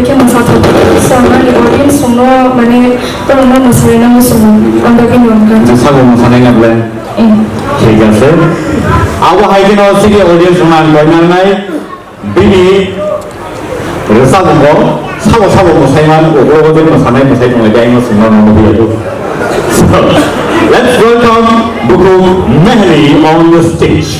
बेखे मोसाथाव सामानि ऑडियंस संनो माने तोरनो मोसानाय मोसानो अंदर के नोंगोन साबो मोसानाय नाबले ठीक আছে आबो हाइदिनो सिरि ऑडियंस संना गयनानै बिनि रोसाबो साबो मोसायमान ओगोगोजों मोसानाय दङ दाइनो संनो नांगौ बियो So let's welcome Bukum Mehli on the stage.